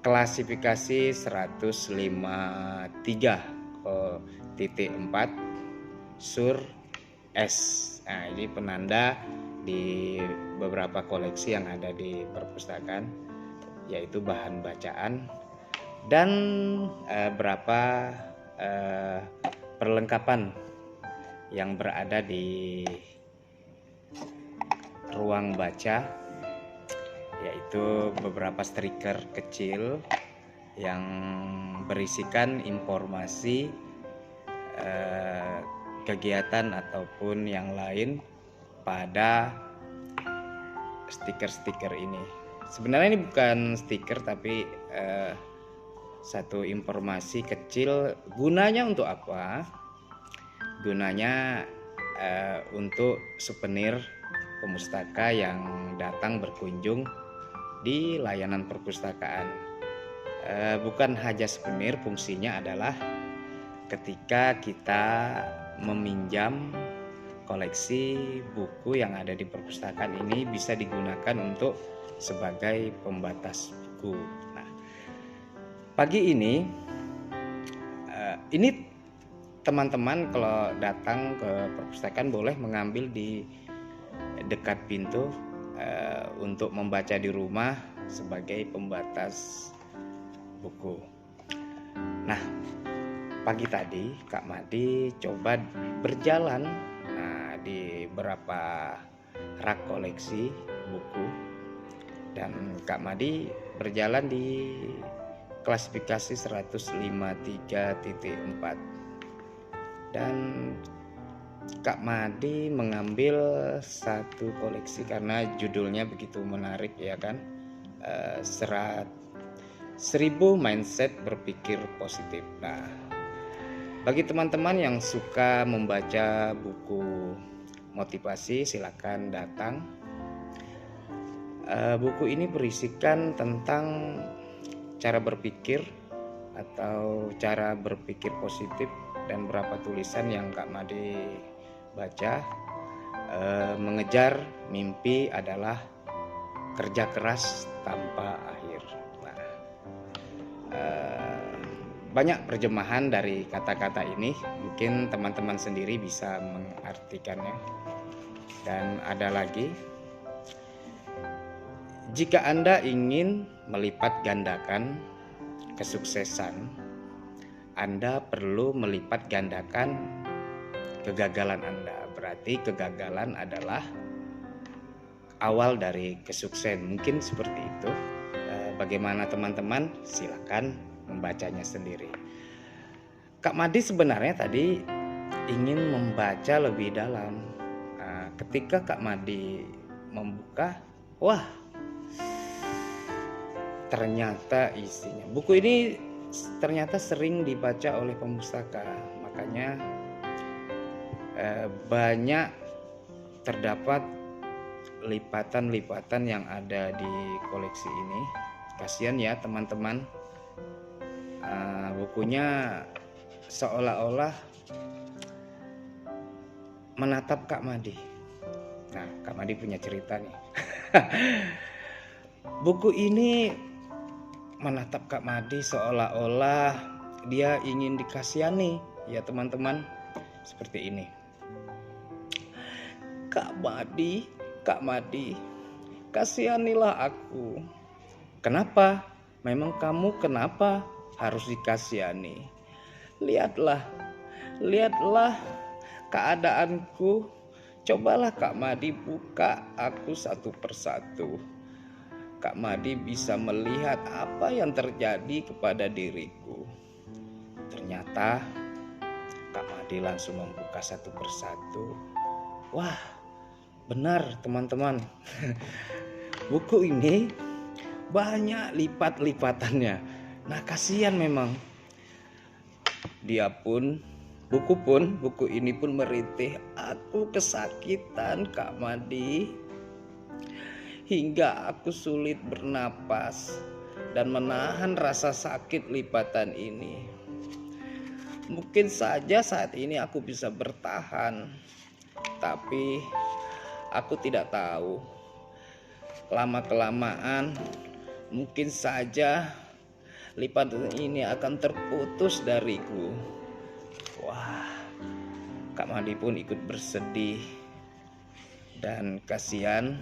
klasifikasi 153.4 sur S. Nah, ini penanda di beberapa koleksi yang ada di perpustakaan, yaitu bahan bacaan dan berapa perlengkapan yang berada di ruang baca, yaitu beberapa stiker kecil yang berisikan informasi kegiatan ataupun yang lain pada stiker-stiker ini. Sebenarnya ini bukan stiker tapi satu informasi kecil. Gunanya untuk apa? Gunanya untuk souvenir pemustaka yang datang berkunjung di layanan perpustakaan. Bukan hanya souvenir, fungsinya adalah ketika kita meminjam koleksi buku yang ada di perpustakaan ini bisa digunakan untuk sebagai pembatas buku. Nah, pagi ini teman-teman kalau datang ke perpustakaan boleh mengambil di dekat pintu untuk membaca di rumah sebagai pembatas buku. Nah, pagi tadi Kak Madi coba berjalan di beberapa rak koleksi buku, dan Kak Madi berjalan di klasifikasi 153.4 dan Kak Madi mengambil satu koleksi karena judulnya begitu menarik, ya kan? 1000 mindset berpikir positif. Nah, bagi teman-teman yang suka membaca buku motivasi, silakan datang. Buku ini berisikan tentang cara berpikir atau cara berpikir positif dan berapa tulisan yang Kak Madi baca. Mengejar mimpi adalah kerja keras tanpa akhir. Nah, banyak terjemahan dari kata-kata ini, mungkin teman-teman sendiri bisa mengartikannya. Dan ada lagi, jika Anda ingin melipat gandakan kesuksesan, Anda perlu melipat gandakan kegagalan Anda. Berarti kegagalan adalah awal dari kesuksesan. Mungkin seperti itu. Bagaimana teman-teman? Silakan membacanya sendiri. Kak Madi sebenarnya tadi ingin membaca lebih dalam. Ketika Kak Madi membuka, wah, ternyata isinya buku ini ternyata sering dibaca oleh pemustaka, makanya banyak terdapat lipatan-lipatan yang ada di koleksi ini. Kasihan ya teman-teman, bukunya seolah-olah menatap Kak Madi. Nah, Kak Madi punya cerita nih. Buku ini menatap Kak Madi seolah-olah dia ingin dikasihani, ya teman-teman, seperti ini. Kak Madi, kasihanilah aku. Kenapa? Memang kamu kenapa harus dikasihani? Lihatlah keadaanku. Cobalah Kak Madi buka aku satu persatu. Kak Madi bisa melihat apa yang terjadi kepada diriku. Ternyata Kak Madi langsung membuka satu persatu. Wah, benar teman-teman. Buku ini banyak lipat-lipatannya. Nah, kasihan memang. Buku ini pun merintih. Aku kesakitan Kak Madi, hingga aku sulit bernapas dan menahan rasa sakit lipatan ini. Mungkin saja saat ini aku bisa bertahan, tapi aku tidak tahu. Lama-kelamaan mungkin saja lipatan ini akan terputus dariku. Wah, Kak Madi pun ikut bersedih dan kasihan.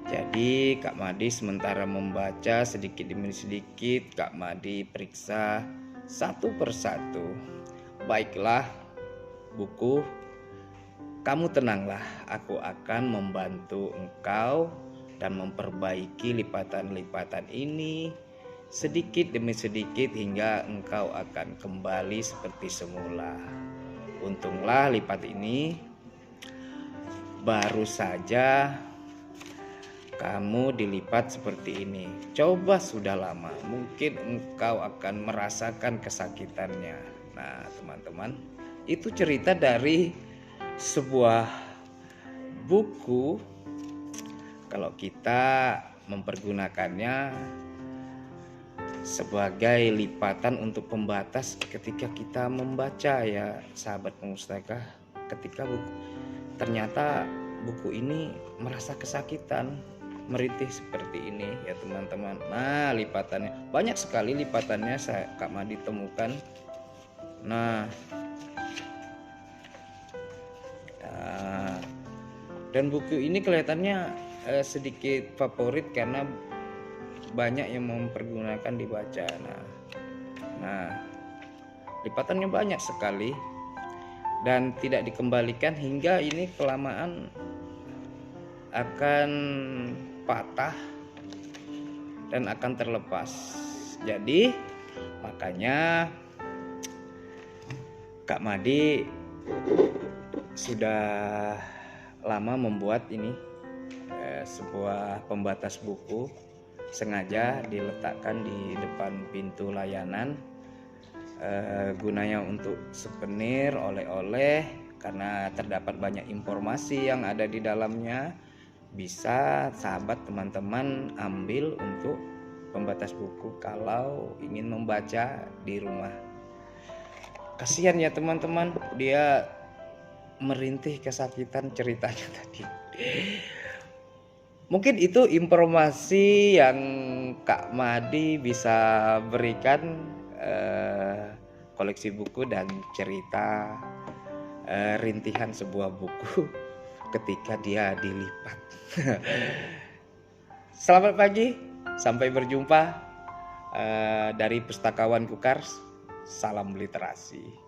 Jadi Kak Madi sementara membaca sedikit demi sedikit, Kak Madi periksa satu persatu. Baiklah buku, kamu tenanglah, aku akan membantu engkau dan memperbaiki lipatan-lipatan ini sedikit demi sedikit hingga engkau akan kembali seperti semula. Untunglah lipat ini baru saja kamu dilipat seperti ini. Coba sudah lama, mungkin engkau akan merasakan kesakitannya. Nah, teman-teman, itu cerita dari sebuah buku. Kalau kita mempergunakannya sebagai lipatan untuk pembatas ketika kita membaca, ya sahabat pemustaka, ketika ternyata buku ini merasa kesakitan, merintih seperti ini ya teman-teman. Nah, lipatannya banyak sekali, lipatannya Kak Madi temukan. Nah, dan buku ini kelihatannya sedikit favorit karena banyak yang mempergunakan dibaca. Nah, lipatannya banyak sekali dan tidak dikembalikan hingga ini kelamaan akan patah dan akan terlepas. Jadi makanya Kak Madi sudah lama membuat ini sebuah pembatas buku, sengaja diletakkan di depan pintu layanan, gunanya untuk souvenir, oleh-oleh, karena terdapat banyak informasi yang ada di dalamnya. Bisa sahabat teman-teman ambil untuk pembatas buku kalau ingin membaca di rumah. Kasihan ya teman-teman, dia merintih kesakitan ceritanya tadi. Mungkin itu informasi yang Kak Madi bisa berikan, koleksi buku dan cerita rintihan sebuah buku ketika dia dilipat. Selamat pagi, sampai berjumpa dari Pustakawan Kukars. Salam literasi.